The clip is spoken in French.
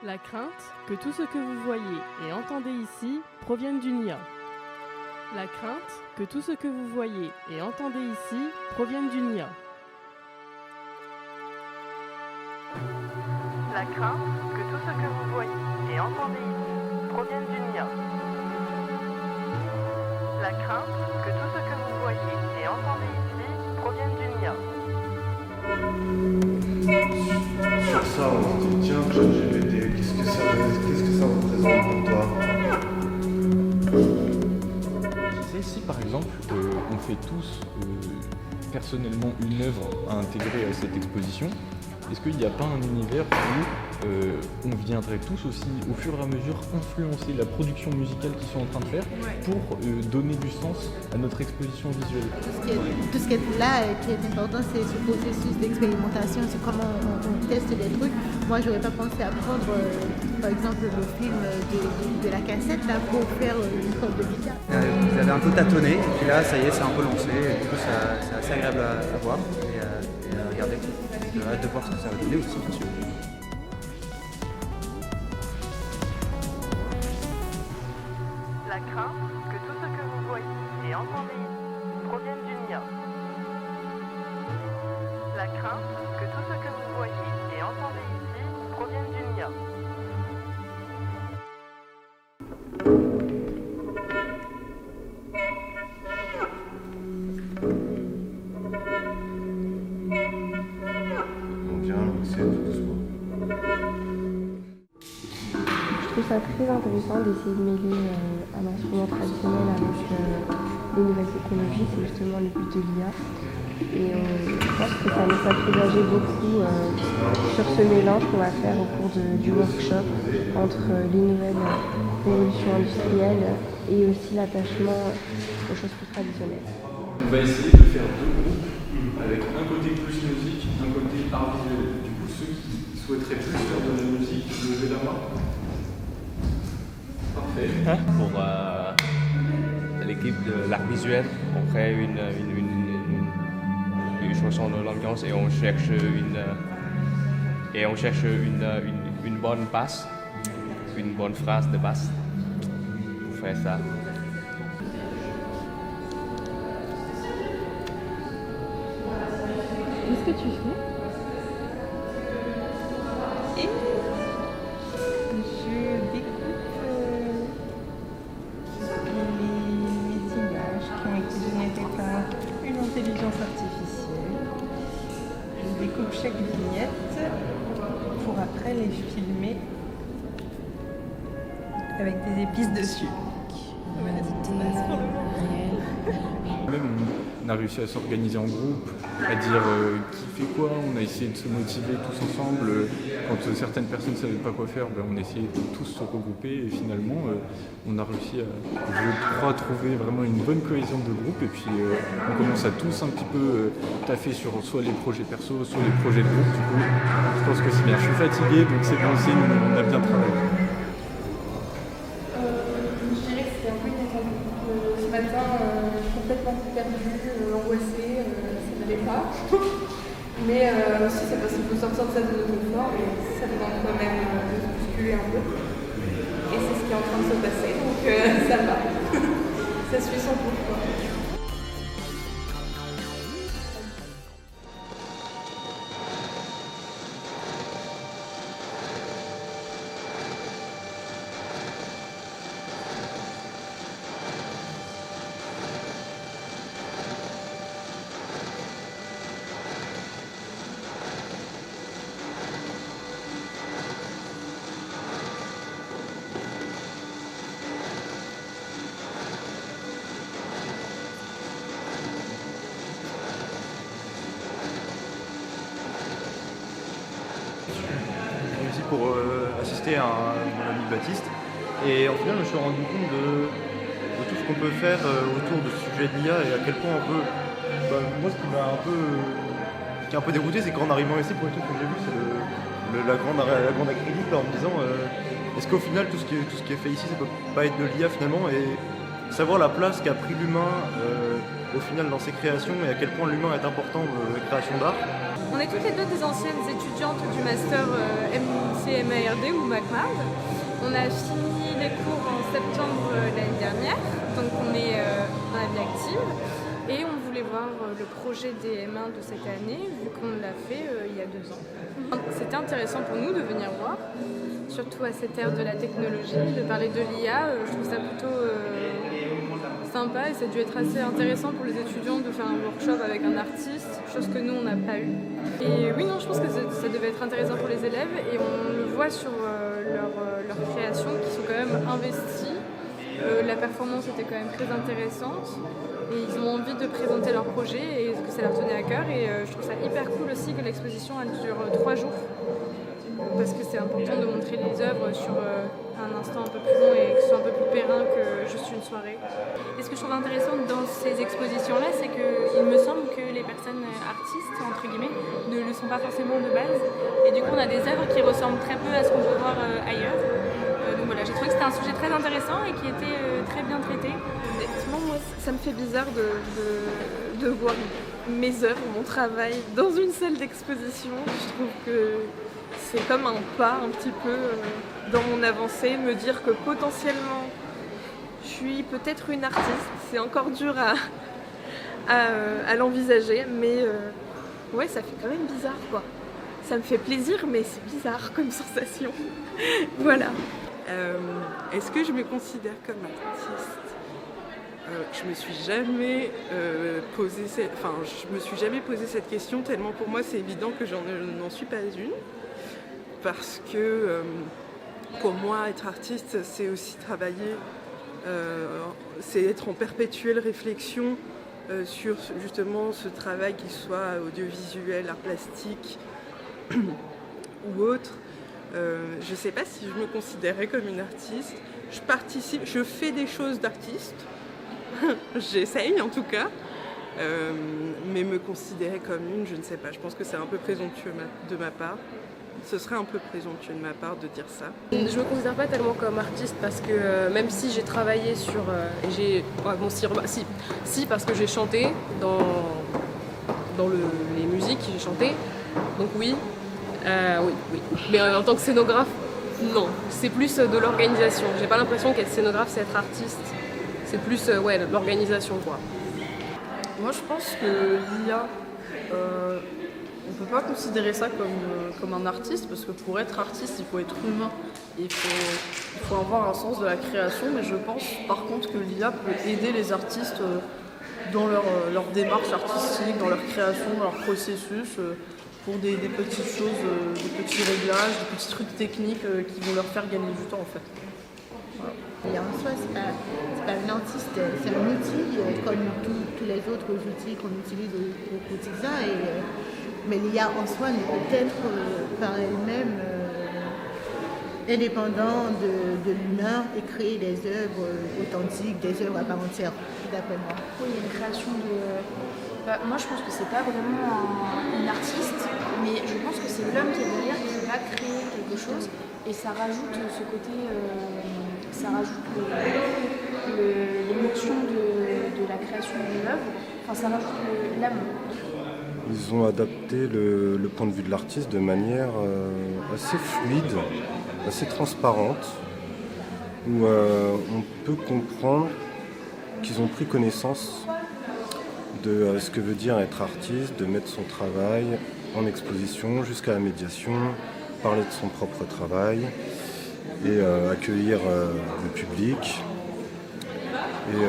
La crainte que tout ce que vous voyez et entendez ici provienne d'une IA. La crainte que tout ce que vous voyez et entendez ici provienne d'une IA. La crainte que tout ce que vous voyez et entendez ici provienne d'une IA. La crainte que tout ce que vous voyez et entendez ici provienne d'une IA. Sur ça, on se dit, tiens, ChatGPT, qu'est-ce que ça représente pour toi? Si par exemple on fait tous personnellement une œuvre à intégrer à cette exposition, est-ce qu'il n'y a pas un univers où on viendrait tous aussi au fur et à mesure influencer la production musicale qu'ils sont en train de faire pour donner du sens à notre exposition visuelle? Tout ce qui est là, qui est important, c'est ce processus d'expérimentation, c'est comment on teste des trucs. Moi, j'aurais pas pensé à prendre, par exemple, le film de la cassette là, pour faire une preuve de guitare. Vous avez un peu tâtonné, et puis là, ça y est, c'est un peu lancé. Et du coup, c'est assez agréable à voir et à regarder. J'ai hâte de voir ce que ça va donner aussi, bien sûr. La crainte que tout ce que vous voyez et entendez ici provienne d'une IA. La crainte que tout ce que vous voyez et entendez ici provienne d'une IA. On vient mixer tout doucement. Je trouve ça très intéressant d'essayer de mêler un instrument traditionnel avec les nouvelles technologies, c'est justement le but de l'IA. Et je pense que ça nous a présager beaucoup sur ce mélange qu'on va faire au cours du workshop entre les nouvelles révolutions industrielles et aussi l'attachement aux choses plus traditionnelles. On va essayer de faire deux groupes avec un côté plus musique, un côté art visuel. Du coup, ceux qui souhaiteraient plus faire de la musique, levez la main. Parfait. Pour l'équipe de l'art visuel, on crée une chanson de l'ambiance et on cherche une bonne basse, une bonne phrase de basse pour faire ça. Qu'est-ce que tu fais? Je découpe les images qui ont été générées par une intelligence artificielle. Je découpe chaque vignette pour après les filmer avec des épices dessus. Voilà ce qui se passe pour le moment. Même on a réussi à s'organiser en groupe, à dire qui fait quoi, on a essayé de se motiver tous ensemble. Quand certaines personnes ne savaient pas quoi faire, on essayait de tous se regrouper et finalement on a réussi à, je crois, trouver vraiment une bonne cohésion de groupe et puis on commence à tous un petit peu taffer sur soit les projets perso, soit les projets de groupe. Du coup, je pense que c'est bien. Je suis fatigué donc c'est bon signe, on a bien travaillé. Je dirais que c'était un peu inattendu. Ce matin, complètement perdue, angoissée, ça n'allait pas. Mais aussi, c'est parce qu'il faut sortir de sa zone de confort et ça demande quand même de se bousculer un peu. Et c'est ce qui est en train de se passer, donc ça va. Ça suit son cours, quoi. Aussi pour assister à mon ami Baptiste. Et en final, je me suis rendu compte de tout ce qu'on peut faire autour de ce sujet de l'IA et à quel point on peut. Moi, ce qui m'a un peu dégoûté, c'est qu'en arrivant ici, pour le truc que j'ai vu, c'est la grande acrylique là, en me disant est-ce qu'au final, tout ce qui est fait ici, ça peut pas être de l'IA finalement, et savoir la place qu'a pris l'humain au final dans ses créations et à quel point l'humain est important dans les créations d'art. On est toutes les deux des anciennes étudiantes du master MCMARD ou McMARD. On a fini les cours en septembre l'année dernière, donc on est dans la vie active. Et on voulait voir le projet des M1 de cette année, vu qu'on l'a fait il y a 2 ans. C'était intéressant pour nous de venir voir, surtout à cette ère de la technologie, de parler de l'IA. Je trouve ça plutôt sympa et ça a dû être assez intéressant pour les étudiants de faire un workshop avec un artiste, chose que nous on n'a pas eu. Et oui, non, je pense que ça devait être intéressant pour les élèves et on le voit sur leurs créations qui sont quand même investies. La performance était quand même très intéressante et ils ont envie de présenter leur projet et que ça leur tenait à cœur et je trouve ça hyper cool aussi que l'exposition elle dure 3 jours parce que c'est important de montrer les œuvres sur un instant un peu plus long et que ce soit un peu plus périn que juste une soirée. Et ce que je trouve intéressant dans ces expositions-là, c'est qu'il me semble que les personnes artistes, entre guillemets, ne le sont pas forcément de base et du coup on a des œuvres qui ressemblent très peu à ce qu'on peut voir ailleurs. Donc voilà, j'ai trouvé que c'était un sujet très intéressant et qui était très bien traité. Honnêtement, moi, ça me fait bizarre de voir mes œuvres, mon travail dans une salle d'exposition. Je trouve que c'est comme un pas un petit peu dans mon avancée, me dire que potentiellement je suis peut-être une artiste. C'est encore dur à l'envisager, mais ouais, ça fait quand même bizarre quoi. Ça me fait plaisir, mais c'est bizarre comme sensation. Voilà. Est-ce que je me considère comme artiste ? Je me suis jamais posé cette question tellement pour moi c'est évident que je n'en suis pas une parce que pour moi être artiste c'est aussi travailler, c'est être en perpétuelle réflexion sur justement ce travail qu'il soit audiovisuel, art plastique ou autre. Je ne sais pas si je me considérais comme une artiste. Je participe, je fais des choses d'artiste. J'essaye en tout cas. Mais me considérer comme une, je ne sais pas. Je pense que c'est un peu présomptueux de ma part. Ce serait un peu présomptueux de ma part de dire ça. Je ne me considère pas tellement comme artiste parce que même si j'ai travaillé sur... si, parce que j'ai chanté dans les musiques, j'ai chanté. Donc oui. Oui. Mais en tant que scénographe, non. C'est plus de l'organisation. J'ai pas l'impression qu'être scénographe, c'est être artiste. C'est plus l'organisation, quoi. Moi, je pense que l'IA, on peut pas considérer ça comme un artiste, parce que pour être artiste, il faut être humain. Et il faut avoir un sens de la création, mais je pense par contre que l'IA peut aider les artistes dans leur démarche artistique, dans leur création, dans leur processus. Pour des petites choses, des petits réglages, des petits trucs techniques qui vont leur faire gagner du temps en fait. Voilà. Et en soi, c'est pas un artiste, c'est un outil comme tous les autres outils qu'on utilise au quotidien. Mais l'IA en soi n'est peut-être par elle-même indépendant de l'humain et créer des œuvres authentiques, des œuvres à part entière, d'après moi. Oui, il y a une création de... moi, je pense que c'est pas vraiment une artiste, mais je pense que c'est l'homme qui est derrière qui va créer quelque chose et ça rajoute ce côté, ça rajoute l'émotion de la création de l'œuvre, enfin ça rajoute l'âme. Ils ont adapté le point de vue de l'artiste de manière assez fluide, assez transparente, où on peut comprendre qu'ils ont pris connaissance de ce que veut dire être artiste, de mettre son travail en exposition jusqu'à la médiation, parler de son propre travail et accueillir le public et